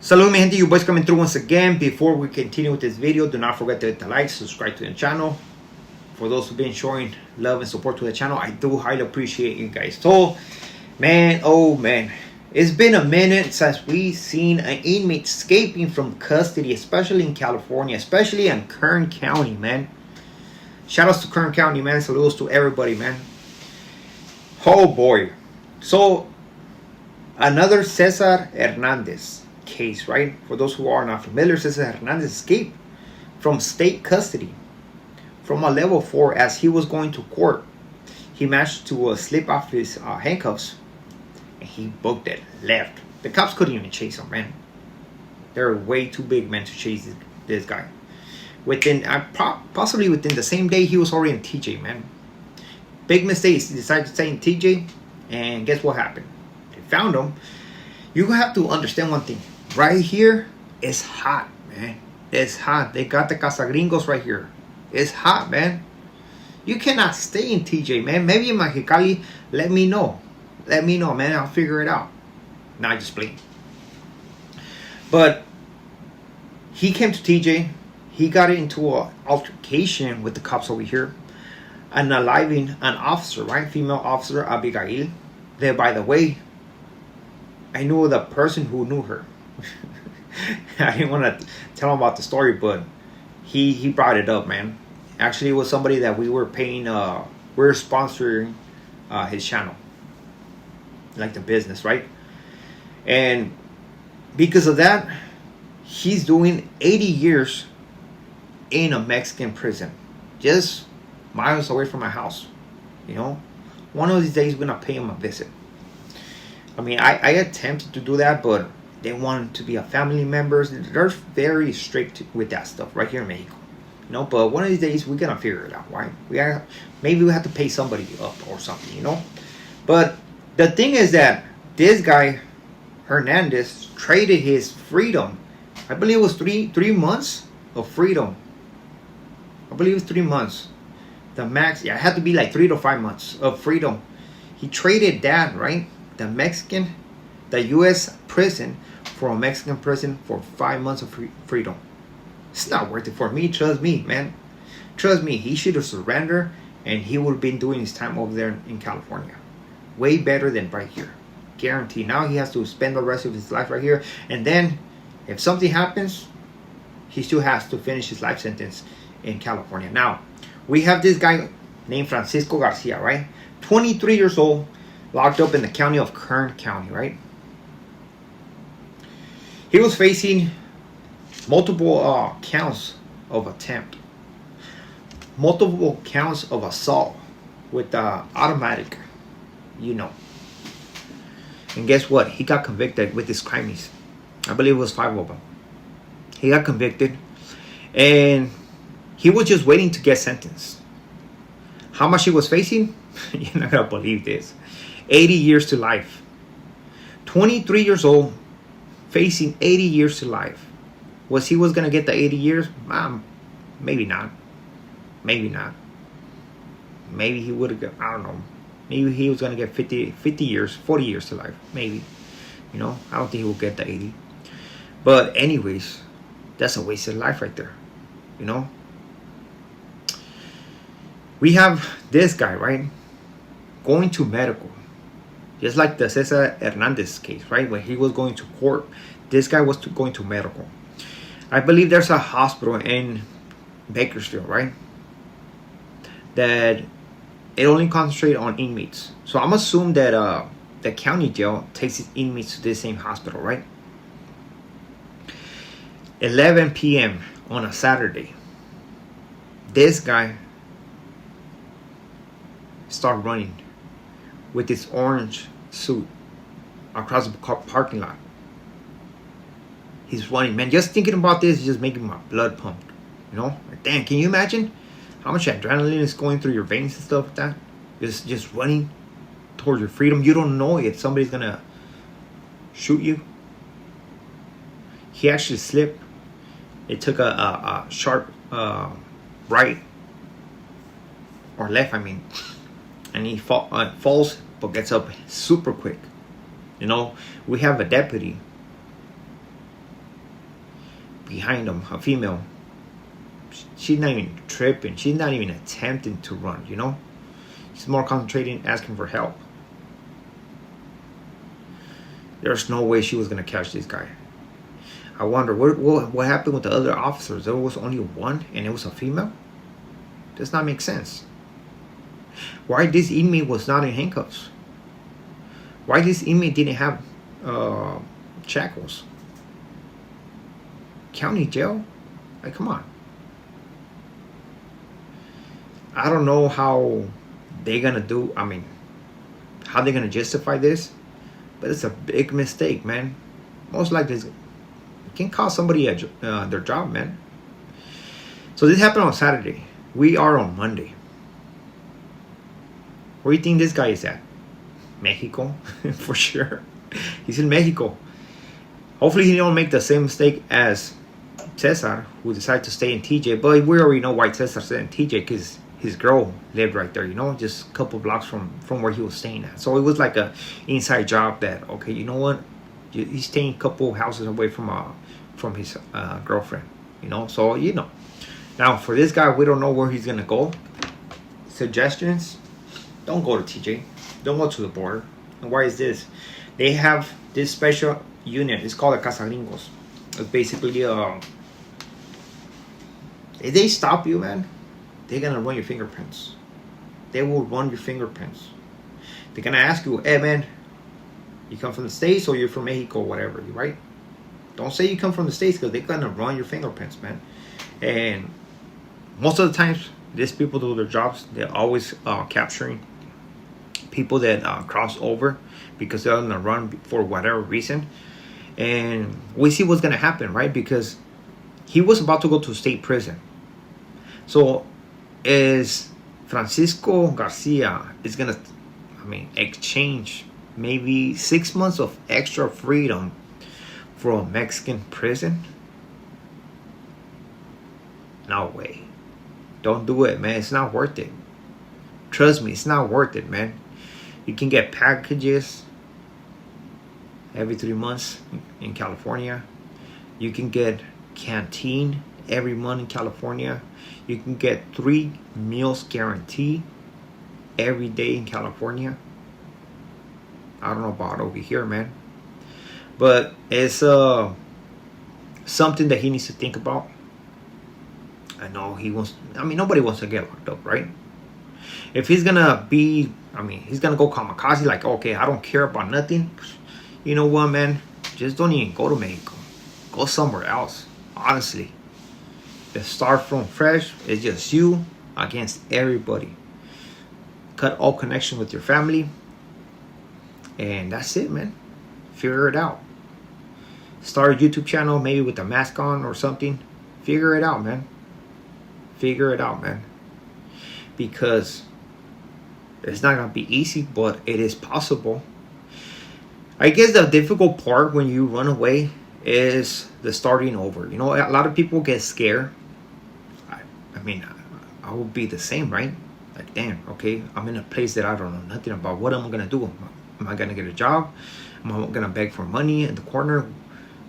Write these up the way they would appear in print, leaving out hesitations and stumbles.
Salud mi gente, you boys coming through once again. Before we continue with this video, do not forget to hit the like, subscribe to the channel. For those who've been showing love and support to the channel, I do highly appreciate you guys. So, man, oh man, it's been a minute since we seen an inmate escaping from custody, especially in California, especially in Kern County, man. Shout outs to Kern County, man. Saludos to everybody, man. Oh boy. So, another Cesar Hernandez case, right? For those who are not familiar, Cesar Hernandez escaped from state custody from a level 4 as he was going to court. He managed to slip off his handcuffs and he booked it, left. The cops couldn't even chase him, man. They're way too big, man, to chase this guy. Within possibly within the same day, he was already in TJ, man. Big mistakes. He decided to stay in TJ, and guess what happened? They found him. You have to understand one thing. Right here, it's hot, man. It's hot. They got the Casa Gringos right here. It's hot, man. You cannot stay in TJ, man. Maybe in Mexicali, let me know. Let me know, man. I'll figure it out. Nah, just playing. But he came to TJ. He got into an altercation with the cops over here. And aliving an officer, right? Female officer, Abigail. There, by the way, I knew the person who knew her. I didn't want to tell him about the story, but he brought it up, man. Actually, it was somebody that we were paying, we're sponsoring his channel. Like the business, right? And because of that, he's doing 80 years in a Mexican prison. Just miles away from my house. You know? One of these days, we're going to pay him a visit. I mean, I attempted to do that, but they wanted to be a family members. They're very strict with that stuff right here in Mexico. You know, but one of these days we're gonna figure it out, right? Maybe we have to pay somebody up or something, you know. But the thing is that this guy Hernandez traded his freedom. I believe it was three months of freedom. I believe it was 3 months. The max, yeah, it had to be like 3 to 5 months of freedom. He traded that, right? The U.S. prison for a Mexican prison for 5 months of freedom. It's not worth it for me. Trust me, man. Trust me. He should have surrendered, and he would have been doing his time over there in California. Way better than right here. Guaranteed. Now he has to spend the rest of his life right here, and then if something happens, he still has to finish his life sentence in California. Now, we have this guy named Francisco Garcia, right? 23 years old. Locked up in the county of Kern County, right? He was facing multiple counts of attempt, multiple counts of assault with automatic, you know. And guess what? He got convicted with his crimes. I believe it was 5 of them. He got convicted, and he was just waiting to get sentenced. How much he was facing? You're not gonna believe this. 80 years to life. 23 years old, facing 80 years to life. Was he going to get the 80 years? Maybe not. Maybe not. Maybe he would have got, I don't know. Maybe he was going to get 50 years, 40 years to life. Maybe. You know, I don't think he will get the 80. But anyways, that's a wasted life right there. You know? We have this guy, right? Going to medical. Just like the Cesar Hernandez case, right? When he was going to court, this guy was going to medical. I believe there's a hospital in Bakersfield, right? That it only concentrates on inmates. So I'm assuming that the county jail takes its inmates to the same hospital, right? 11 p.m. on a Saturday. This guy started running with his orange suit across the parking lot. He's running, man. Just thinking about this is just making my blood pump. You know, like, damn. Can you imagine how much adrenaline is going through your veins and stuff like that? Just running towards your freedom. You don't know if somebody's gonna shoot you. He actually slipped. It took a sharp right or left, I mean, and he falls but gets up super quick. You know, we have a deputy behind him, a female. She's not even tripping. She's not even attempting to run, you know? She's more concentrating, asking for help. There's no way she was going to catch this guy. I wonder, what happened with the other officers? There was only one, and it was a female? Does not make sense. Why this inmate was not in handcuffs? Why this inmate didn't have shackles? County jail? Like, come on. I don't know how they're gonna do. I mean, how they're gonna justify this, but it's a big mistake, man. Most likely, it can cost somebody their job, man. So this happened on Saturday. We are on Monday. Where do you think this guy is at? Mexico, for sure. He's in Mexico. Hopefully he don't make the same mistake as Cesar, who decided to stay in TJ. But we already know why Cesar stayed in TJ, because his girl lived right there, you know, just a couple blocks from where he was staying at. So it was like a inside job that, okay, you know what, he's staying a couple houses away from his girlfriend, you know. So, you know, now for this guy, we don't know where he's gonna go. Suggestions: don't go to TJ, don't go to the border. And why is this? They have this special unit. It's called a Casa Gringos. It's basically if they stop you, man, they're gonna run your fingerprints. They will run your fingerprints. They're gonna ask you, hey man, you come from the States or you're from Mexico, whatever, right? Don't say you come from the States, because they're gonna run your fingerprints, man. And most of the times, these people do their jobs. They're always capturing people that cross over because they're gonna run for whatever reason. And we see what's gonna happen, right? Because he was about to go to state prison. So is Francisco Garcia is gonna, exchange maybe 6 months of extra freedom for a Mexican prison? No way. Don't do it, man. It's not worth it. Trust me, it's not worth it, man. You can get packages every 3 months in California. You can get canteen every month in California. You can get 3 meals guaranteed every day in California. I don't know about over here, man. But it's something that he needs to think about. I know he wants, nobody wants to get locked up, right? If he's gonna be, he's gonna go kamikaze, like, okay, I don't care about nothing. You know what, man? Just don't even go to Mexico. Go somewhere else, honestly. Just start from fresh. It's just you against everybody. Cut all connection with your family. And that's it, man. Figure it out. Start a YouTube channel, maybe with a mask on or something. Figure it out, man. Figure it out, man. Because it's not going to be easy, but it is possible. I guess the difficult part when you run away is the starting over. You know, a lot of people get scared. I would be the same, right? Like, damn, okay, I'm in a place that I don't know nothing about. What am I going to do? Am I going to get a job? Am I going to beg for money in the corner?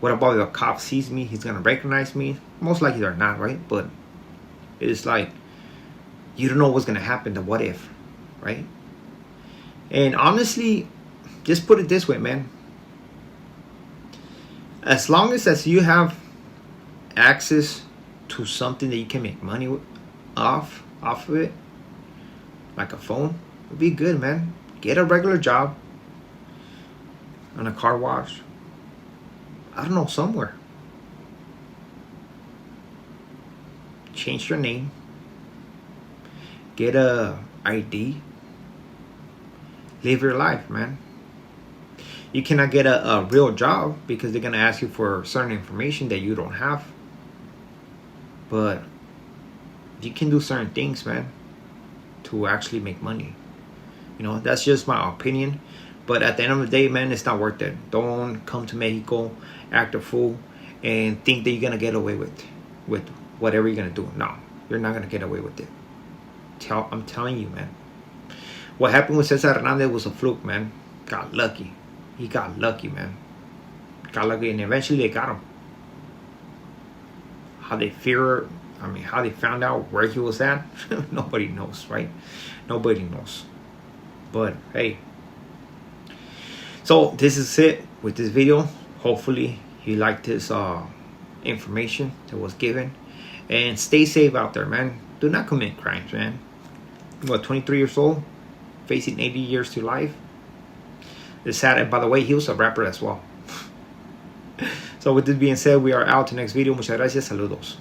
What about if a cop sees me? He's going to recognize me? Most likely they're not, right? But it's like, you don't know what's going to happen. The what if, right? And honestly, just put it this way, man. As long as you have access to something that you can make money off of it, like a phone, it'll be good, man. Get a regular job on a car wash. I don't know, somewhere. Change your name. Get a ID. Live your life, man. You cannot get a real job because they're going to ask you for certain information that you don't have. But you can do certain things, man, to actually make money. You know, that's just my opinion. But at the end of the day, man, it's not worth it. Don't come to Mexico, act a fool, and think that you're going to get away with whatever you're going to do. No, you're not going to get away with it. I'm telling you, man. What happened with Cesar Hernandez was a fluke, man. Got lucky. He got lucky, man. Got lucky, and eventually they got him. how they how they found out where he was at. Nobody knows, right? Nobody knows. But hey, so this is it with this video. Hopefully you liked this information that was given, and stay safe out there, man. Do not commit crimes, man. What, 23 years old, facing 80 years to life? It's sad. And by the way, he was a rapper as well. So with this being said, we are out to the next video. Muchas gracias. Saludos.